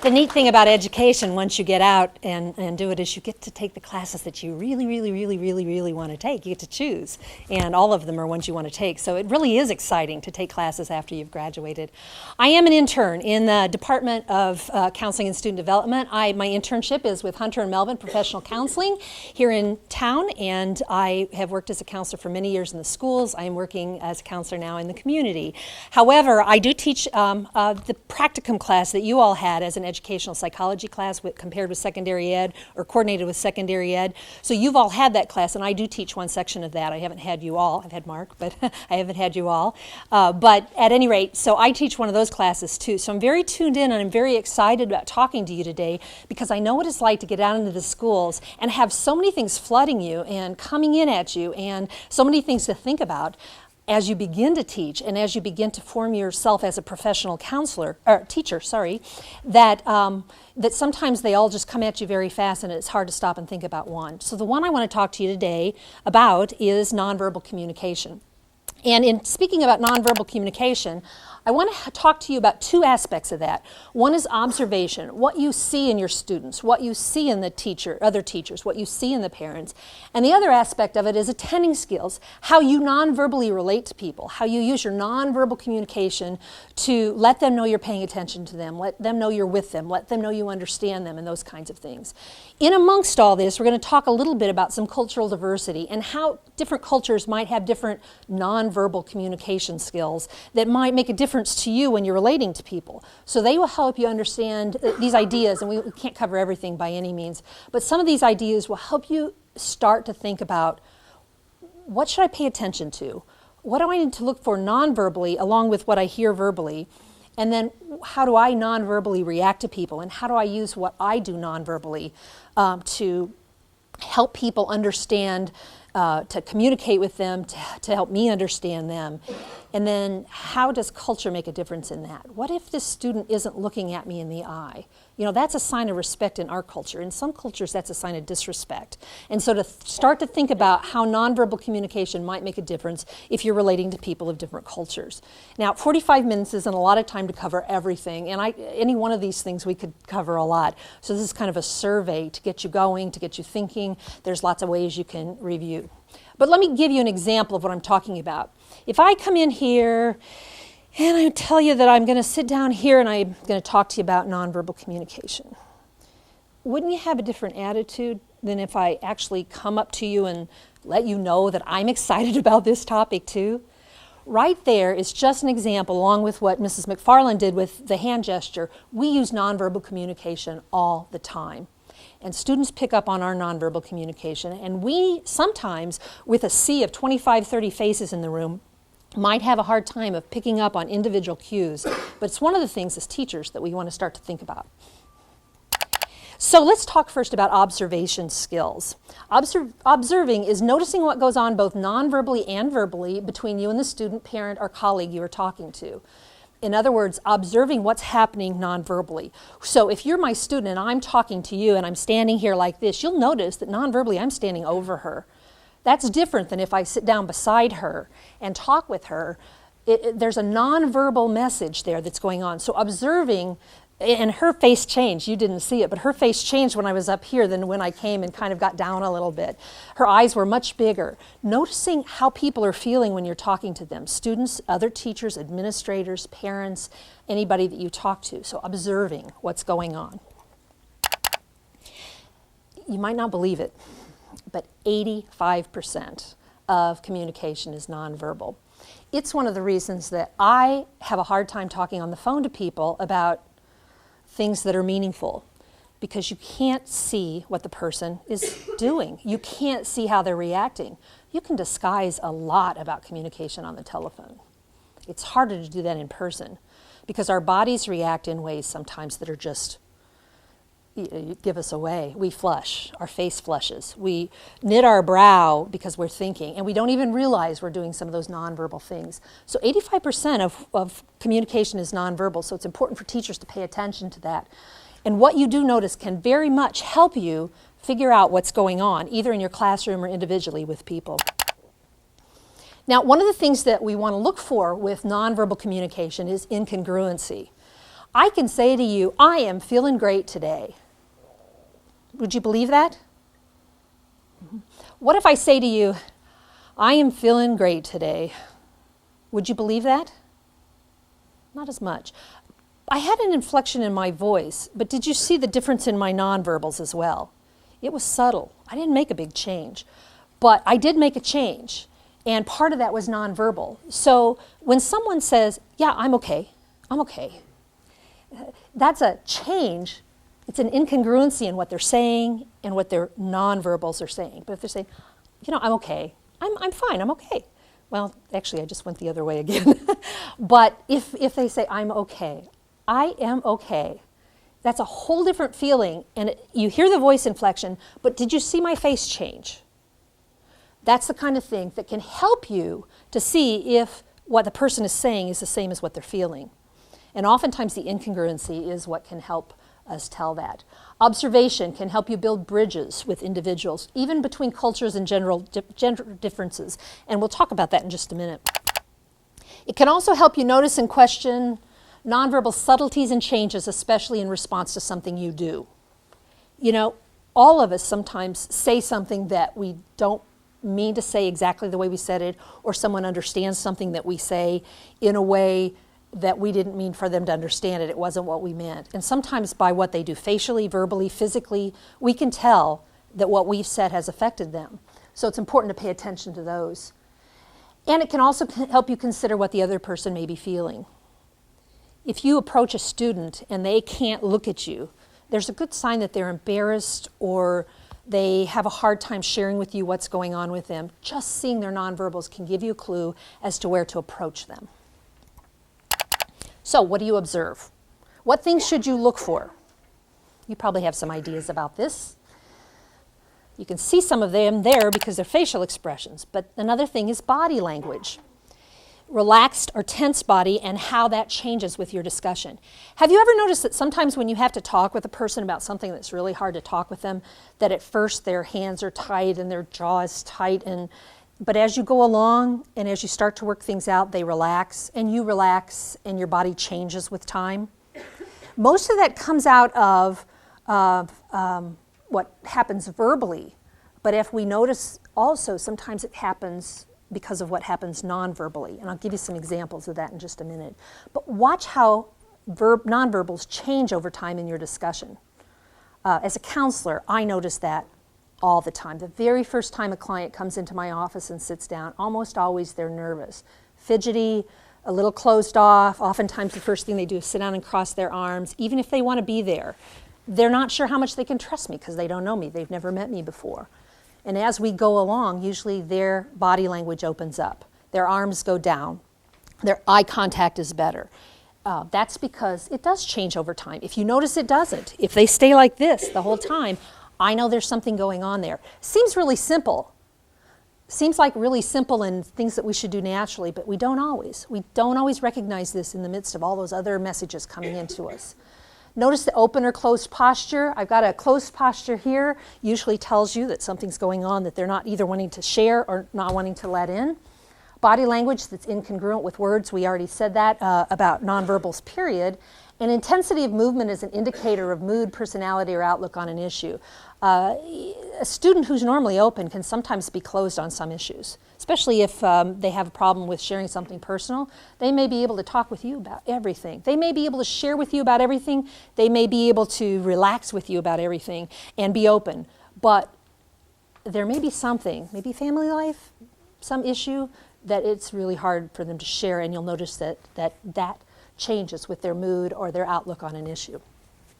The neat thing about education, once you get out and do it, is you get to take the classes that you really want to take. You get to choose, and all of them are ones you want to take. So it really is exciting to take classes after you've graduated. I am an intern in the Department of Counseling and Student Development. My internship is with Hunter and Melvin Professional Counseling here in town, and I have worked as a counselor for many years in the schools. I am working as a counselor now in the community. However, I do teach the practicum class that you all had as an educational psychology class compared with secondary ed or coordinated with secondary ed. So you've all had that class, and I do teach one section of that. I haven't had you all. I've had Mark, but I haven't had you all. But at any rate, so I teach one of those classes too. So I'm very tuned in, and I'm very excited about talking to you today because I know what it's like to get out into the schools and have so many things flooding you and coming in at you and so many things to think about as you begin to teach and as you begin to form yourself as a professional counselor, or teacher, that sometimes they all just come at you very fast and it's hard to stop and think about one. So the one I want to talk to you today about is nonverbal communication. And in speaking about nonverbal communication, I want to talk to you about two aspects of that. One is observation, what you see in your students, what you see in the other teachers, what you see in the parents. And the other aspect of it is attending skills, how you nonverbally relate to people, how you use your nonverbal communication to let them know you're paying attention to them, let them know you're with them, let them know you understand them, and those kinds of things. In amongst all this, we're going to talk a little bit about some cultural diversity and how different cultures might have different nonverbal communication skills that might make a difference to you when you're relating to people. So they will help you understand these ideas, and we can't cover everything by any means, but some of these ideas will help you start to think about, what should I pay attention to? What do I need to look for non-verbally along with what I hear verbally? And then how do I non-verbally react to people? And how do I use what I do non-verbally to help people understand, to communicate with them, to help me understand them? And then how does culture make a difference in that? What if this student isn't looking at me in the eye? You know, that's a sign of respect in our culture. In some cultures, that's a sign of disrespect. And so to start to think about how nonverbal communication might make a difference if you're relating to people of different cultures. Now, 45 minutes isn't a lot of time to cover everything, and any one of these things we could cover a lot. So this is kind of a survey to get you going, to get you thinking. There's lots of ways you can review. But let me give you an example of what I'm talking about. If I come in here and I tell you that I'm going to sit down here and I'm going to talk to you about nonverbal communication, wouldn't you have a different attitude than if I actually come up to you and let you know that I'm excited about this topic too? Right there is just an example, along with what Mrs. McFarland did with the hand gesture. We use nonverbal communication all the time. And students pick up on our nonverbal communication. And we sometimes, with a sea of 25, 30 faces in the room, might have a hard time of picking up on individual cues. But it's one of the things as teachers that we want to start to think about. So let's talk first about observation skills. Observing is noticing what goes on both nonverbally and verbally between you and the student, parent, or colleague you are talking to. In other words, observing what's happening nonverbally. So if you're my student and I'm talking to you and I'm standing here like this, you'll notice that nonverbally I'm standing over her. That's different than if I sit down beside her and talk with her. There's a nonverbal message there that's going on. So observing, and her face changed. You didn't see it, but her face changed when I was up here than when I came and kind of got down a little bit. Her eyes were much bigger. Noticing how people are feeling when you're talking to them. Students, other teachers, administrators, parents, anybody that you talk to. So observing what's going on. You might not believe it, but 85% of communication is nonverbal. It's one of the reasons that I have a hard time talking on the phone to people about things that are meaningful, because you can't see what the person is doing. You can't see how they're reacting. You can disguise a lot about communication on the telephone. It's harder to do that in person because our bodies react in ways sometimes that are just, you give us away. We flush, our face flushes. We knit our brow because we're thinking, and we don't even realize we're doing some of those nonverbal things. So 85% of communication is nonverbal, so it's important for teachers to pay attention to that. And what you do notice can very much help you figure out what's going on, either in your classroom or individually with people. Now, one of the things that we want to look for with nonverbal communication is incongruency. I can say to you, I am feeling great today. Would you believe that? What if I say to you, I am feeling great today? Would you believe that? Not as much. I had an inflection in my voice, but did you see the difference in my nonverbals as well? It was subtle. I didn't make a big change, but I did make a change, and part of that was nonverbal. So when someone says, yeah, I'm okay, that's a change. It's an incongruency in what they're saying and what their nonverbals are saying. But if they're saying, I'm okay, I'm fine, I'm okay. Well, actually, I just went the other way again. But if they say, I'm okay, I am okay, that's a whole different feeling. And you hear the voice inflection, but did you see my face change? That's the kind of thing that can help you to see if what the person is saying is the same as what they're feeling. And oftentimes the incongruency is what can help us tell that. Observation can help you build bridges with individuals, even between cultures and gender differences. And we'll talk about that in just a minute. It can also help you notice and question nonverbal subtleties and changes, especially in response to something you do. All of us sometimes say something that we don't mean to say exactly the way we said it, or someone understands something that we say in a way that we didn't mean for them to understand it. It wasn't what we meant. And sometimes by what they do facially, verbally, physically, we can tell that what we've said has affected them. So it's important to pay attention to those. And it can also help you consider what the other person may be feeling. If you approach a student and they can't look at you, there's a good sign that they're embarrassed or they have a hard time sharing with you what's going on with them. Just seeing their nonverbals can give you a clue as to where to approach them. So what do you observe? What things should you look for? You probably have some ideas about this. You can see some of them there because they're facial expressions, but another thing is body language. Relaxed or tense body and how that changes with your discussion. Have you ever noticed that sometimes when you have to talk with a person about something that's really hard to talk with them, that at first their hands are tight and their jaw is tight, but as you go along and as you start to work things out, they relax and you relax and your body changes with time? Most of that comes out of what happens verbally, but if we notice also, sometimes it happens because of what happens non-verbally, and I'll give you some examples of that in just a minute. But watch how nonverbals change over time in your discussion. As a counselor, I notice that all the time. The very first time a client comes into my office and sits down, almost always they're nervous, fidgety, a little closed off. Oftentimes the first thing they do is sit down and cross their arms, even if they want to be there. They're not sure how much they can trust me because they don't know me. They've never met me before. And as we go along, usually their body language opens up. Their arms go down. Their eye contact is better. That's because it does change over time. If you notice it doesn't, if they stay like this the whole time, I know there's something going on there. Seems really simple. Seems like really simple and things that we should do naturally, but we don't always. We don't always recognize this in the midst of all those other messages coming into us. Notice the open or closed posture. I've got a closed posture here. Usually tells you that something's going on that they're not either wanting to share or not wanting to let in. Body language that's incongruent with words. We already said that about nonverbals, period. And intensity of movement is an indicator of mood, personality, or outlook on an issue. A student who's normally open can sometimes be closed on some issues, especially if they have a problem with sharing something personal. They may be able to talk with you about everything. They may be able to share with you about everything. They may be able to relax with you about everything and be open. But there may be something, maybe family life, some issue that it's really hard for them to share, and you'll notice that changes with their mood or their outlook on an issue.